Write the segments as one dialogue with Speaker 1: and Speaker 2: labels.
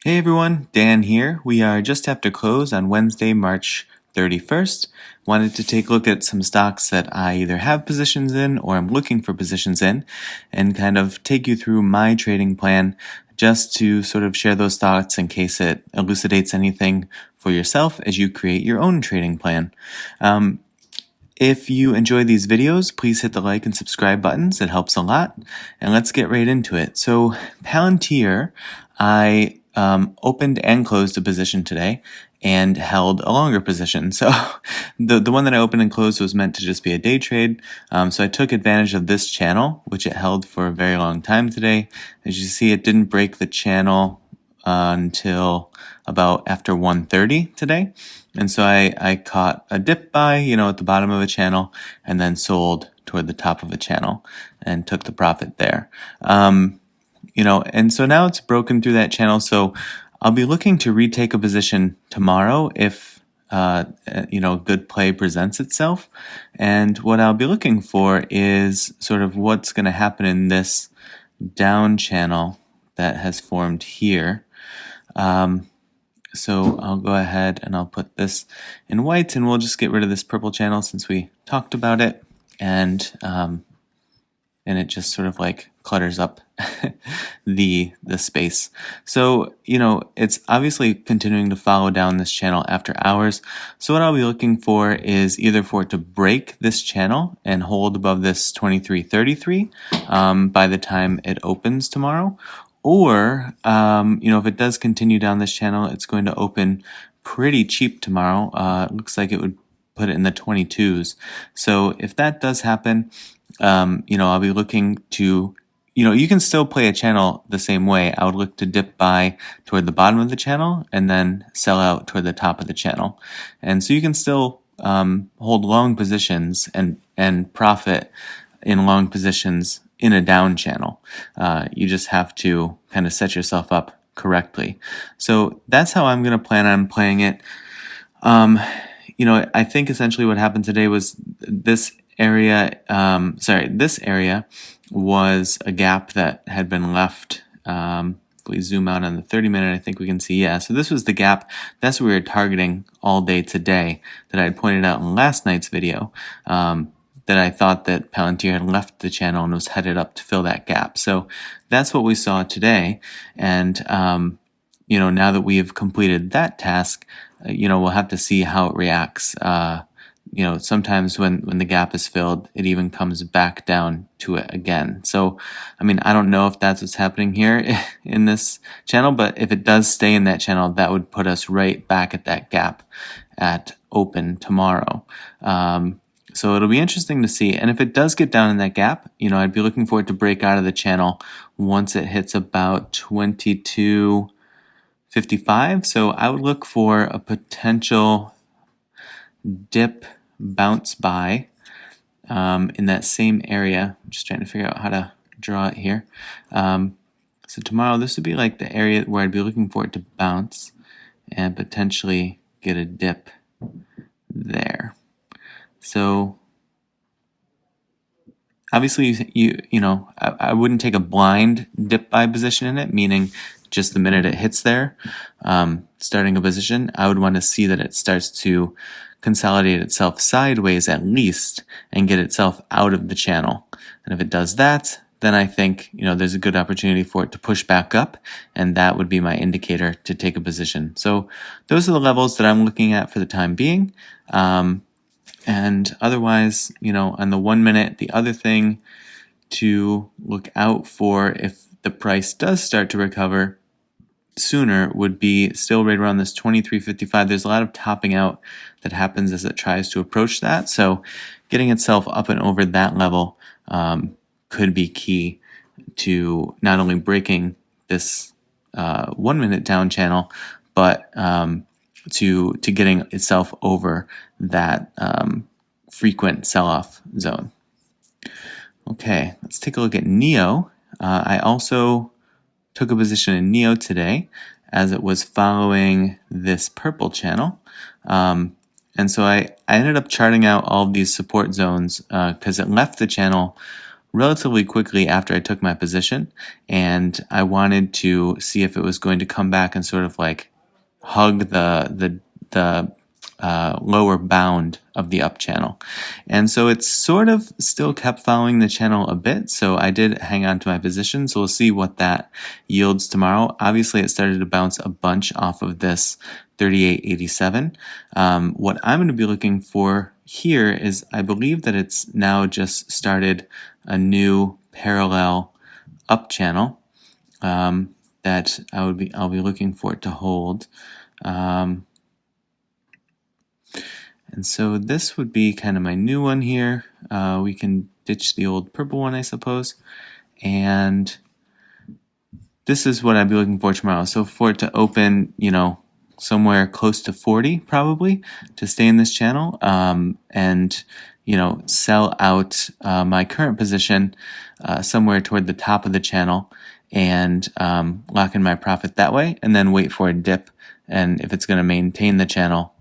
Speaker 1: Hey everyone, Dan here. We are just after close on Wednesday, March 31st. Wanted to take a look at some stocks that I either have positions in or I'm looking for positions in and kind of take you through my trading plan just to sort of share those thoughts in case it elucidates anything for yourself as you create your own trading plan. If you enjoy these videos, please hit the like and subscribe buttons. It helps a lot. And let's get right into it. So Palantir, I opened and closed a position today and held a longer position. So the one that I opened and closed was meant to just be a day trade. So I took advantage of this channel, which it held for a very long time today. As you see, it didn't break the channel until about after 1:30 today. And so I caught a dip buy, at the bottom of a channel and then sold toward the top of a channel and took the profit there. And so now it's broken through that channel. So I'll be looking to retake a position tomorrow if, good play presents itself. And what I'll be looking for is sort of what's going to happen in this down channel that has formed here. So I'll go ahead and I'll put this in white and we'll just get rid of this purple channel since we talked about it, and it just sort of like clutters up the space. So, it's obviously continuing to follow down this channel after hours. So what I'll be looking for is either for it to break this channel and hold above this 2333 by the time it opens tomorrow. Or, if it does continue down this channel, it's going to open pretty cheap tomorrow. It looks like it would put it in the 22s. So if that does happen, I'll be looking to, you can still play a channel the same way. I would look to dip buy toward the bottom of the channel and then sell out toward the top of the channel. And so you can still hold long positions and profit in long positions in a down channel. You just have to kind of set yourself up correctly. So that's how I'm going to plan on playing it. I think essentially what happened today was this area was a gap that had been left. If we zoom out on the 30-minute, I think we can see, so this was the gap. That's what we were targeting all day today that I had pointed out in last night's video. That I thought that Palantir had left the channel and was headed up to fill that gap. So that's what we saw today. And, now that we have completed that task, we'll have to see how it reacts. Sometimes when the gap is filled, it even comes back down to it again. So, I don't know if that's what's happening here in this channel, but if it does stay in that channel, that would put us right back at that gap at open tomorrow. So it'll be interesting to see. And if it does get down in that gap, I'd be looking for it to break out of the channel once it hits about 22.55. So I would look for a potential dip bounce buy in that same area. I'm just trying to figure out how to draw it here. So tomorrow, this would be like the area where I'd be looking for it to bounce and potentially get a dip there. So obviously, I wouldn't take a blind dip buy position in it, meaning just the minute it hits there, starting a position, I would want to see that it starts to consolidate itself sideways at least and get itself out of the channel. And if it does that, then I think, there's a good opportunity for it to push back up, and that would be my indicator to take a position. So those are the levels that I'm looking at for the time being. And otherwise, on the 1 minute, the other thing to look out for if the price does start to recover sooner would be still right around this 23.55. There's a lot of topping out that happens as it tries to approach that. So getting itself up and over that level could be key to not only breaking this 1 minute down channel, but to getting itself over that frequent sell-off zone. Okay, let's take a look at NIO. I also took a position in NIO today as it was following this purple channel. And so I ended up charting out all of these support zones because it left the channel relatively quickly after I took my position, and I wanted to see if it was going to come back and sort of like hug the lower bound of the up channel. And so it's sort of still kept following the channel a bit, so I did hang on to my position, so we'll see what that yields tomorrow. Obviously it started to bounce a bunch off of this 38.87. What I'm going to be looking for here is, I believe that it's now just started a new parallel up channel that I'll be looking for it to hold. And so this would be kind of my new one here. We can ditch the old purple one, I suppose. And this is what I'd be looking for tomorrow. So for it to open, somewhere close to 40 probably to stay in this channel, and sell out my current position somewhere toward the top of the channel and lock in my profit that way, and then wait for a dip. And if it's going to maintain the channel,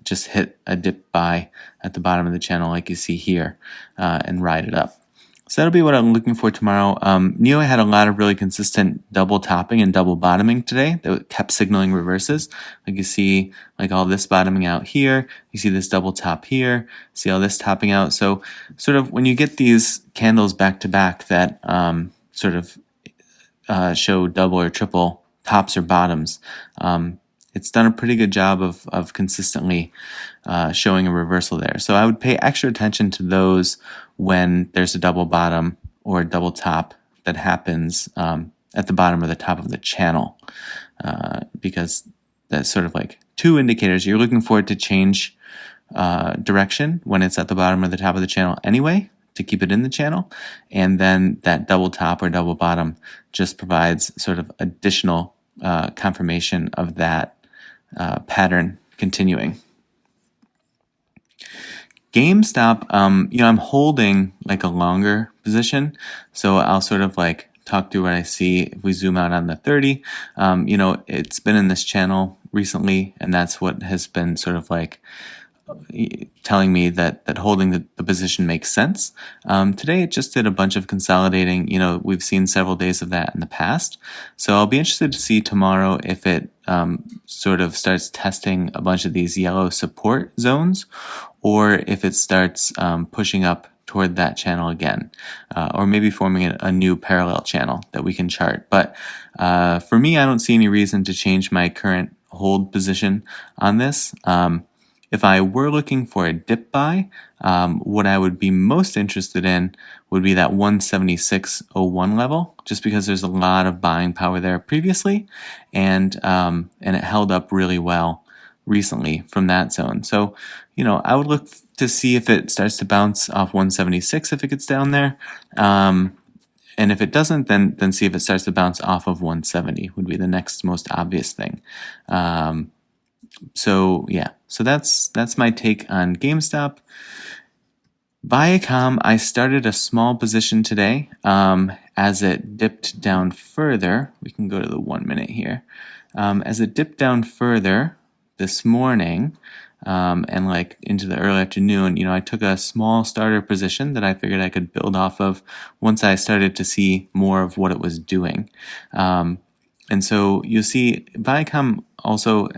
Speaker 1: just hit a dip buy at the bottom of the channel like you see here, and ride it up. So that'll be what I'm looking for tomorrow. NIO had a lot of really consistent double topping and double bottoming today that kept signaling reverses. Like you see, like all this bottoming out here, you see this double top here, see all this topping out. So sort of when you get these candles back to back that sort of show double or triple tops or bottoms, it's done a pretty good job of consistently showing a reversal there. So I would pay extra attention to those when there's a double bottom or a double top that happens at the bottom or the top of the channel, because that's sort of like two indicators. You're looking for it to change direction when it's at the bottom or the top of the channel anyway, to keep it in the channel, and then that double top or double bottom just provides sort of additional confirmation of that pattern continuing. GameStop, I'm holding like a longer position, so I'll sort of like talk through what I see. If we zoom out on the 30, it's been in this channel recently, and that's what has been sort of like telling me that holding the position makes sense. Today it just did a bunch of consolidating. We've seen several days of that in the past. So I'll be interested to see tomorrow if it sort of starts testing a bunch of these yellow support zones, or if it starts pushing up toward that channel again, or maybe forming a new parallel channel that we can chart. But for me, I don't see any reason to change my current hold position on this. If I were looking for a dip buy, what I would be most interested in would be that 176.01 level, just because there's a lot of buying power there previously, and it held up really well recently from that zone. So, I would look to see if it starts to bounce off 176 if it gets down there. And if it doesn't, then see if it starts to bounce off of 170 would be the next most obvious thing. So that's my take on GameStop. Viacom, I started a small position today as it dipped down further. We can go to the 1 minute here. As it dipped down further this morning and like into the early afternoon, I took a small starter position that I figured I could build off of once I started to see more of what it was doing. And so you'll see Viacom also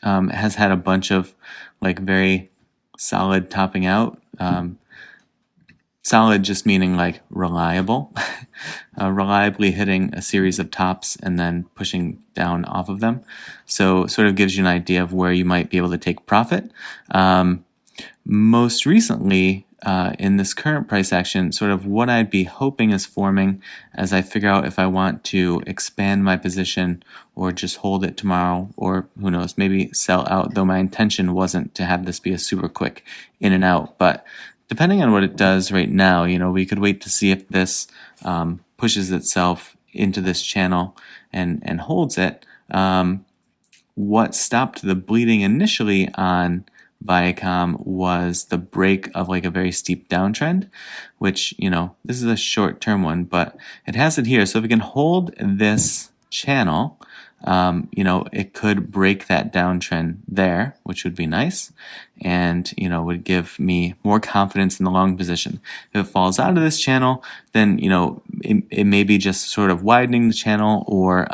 Speaker 1: has had a bunch of like very solid topping out. Solid just meaning like reliable, reliably hitting a series of tops and then pushing down off of them. So sort of gives you an idea of where you might be able to take profit. Most recently, in this current price action, sort of what I'd be hoping is forming as I figure out if I want to expand my position or just hold it tomorrow, or who knows, maybe sell out, though my intention wasn't to have this be a super quick in and out. But depending on what it does right now, we could wait to see if this pushes itself into this channel and holds it. What stopped the bleeding initially on Viacom was the break of like a very steep downtrend, which, this is a short-term one, but it has it here. So if we can hold this channel, it could break that downtrend there, which would be nice, and would give me more confidence in the long position. If it falls out of this channel, then it may be just sort of widening the channel, or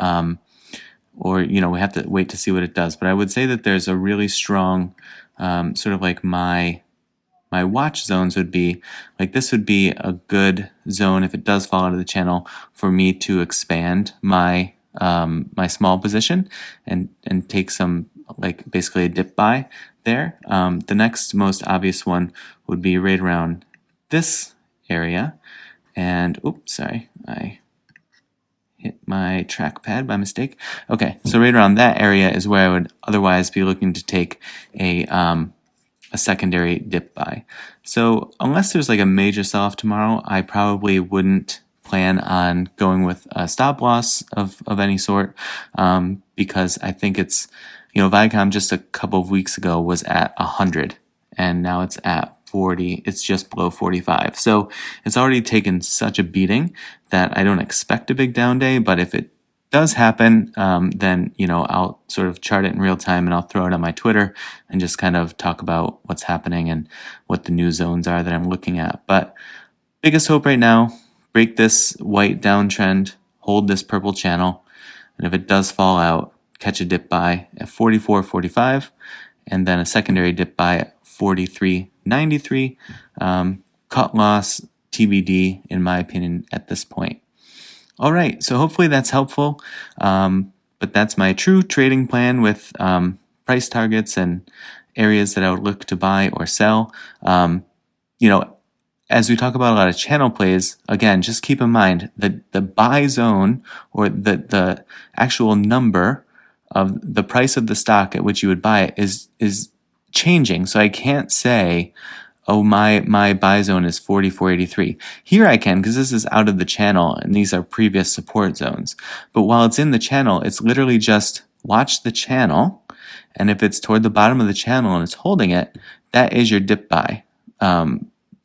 Speaker 1: we have to wait to see what it does. But I would say that there's a really strong sort of like my watch zones would be like this would be a good zone if it does fall out of the channel for me to expand my my small position and take some, like, basically a dip buy there. The next most obvious one would be right around this area, and oops, sorry, I hit my trackpad by mistake. Okay, so right around that area is where I would otherwise be looking to take a secondary dip buy. So unless there's like a major sell-off tomorrow, I probably wouldn't plan on going with a stop loss of any sort, because I think it's, Viacom just a couple of weeks ago was at 100, and now it's at 40. It's just below 45. So it's already taken such a beating that I don't expect a big down day, but if it does happen, then I'll sort of chart it in real time, and I'll throw it on my Twitter and just kind of talk about what's happening and what the new zones are that I'm looking at. But biggest hope right now, break this white downtrend, hold this purple channel, and if it does fall out, catch a dip buy at 44.45, and then a secondary dip buy at 43.93. Cut loss TBD, in my opinion, at this point. All right, so hopefully that's helpful, but that's my true trading plan with price targets and areas that I would look to buy or sell. As we talk about a lot of channel plays, again, just keep in mind that the buy zone, or the actual number of the price of the stock at which you would buy it is changing. So I can't say, oh, my buy zone is 44.83. Here I can, because this is out of the channel and these are previous support zones. But while it's in the channel, it's literally just watch the channel, and if it's toward the bottom of the channel and it's holding it, that is your dip buy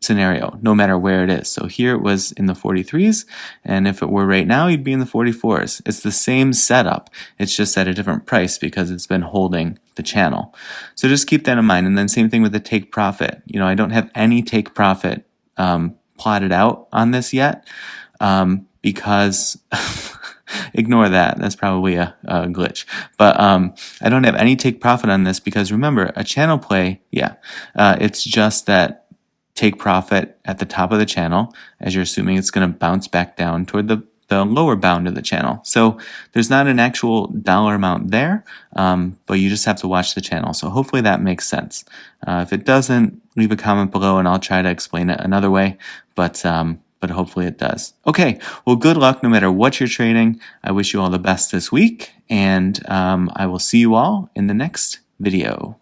Speaker 1: scenario, no matter where it is. So here it was in the 43s, and if it were right now, you'd be in the 44s. It's the same setup. It's just at a different price because it's been holding the channel. So just keep that in mind. And then same thing with the take profit. I don't have any take profit plotted out on this yet, because ignore that. That's probably a glitch. But I don't have any take profit on this because, remember, a channel play, it's just that take profit at the top of the channel, as you're assuming it's going to bounce back down toward the lower bound of the channel. So there's not an actual dollar amount there, but you just have to watch the channel. So hopefully that makes sense. If it doesn't, leave a comment below and I'll try to explain it another way, but hopefully it does. Okay, well, good luck no matter what you're trading. I wish you all the best this week, and I will see you all in the next video.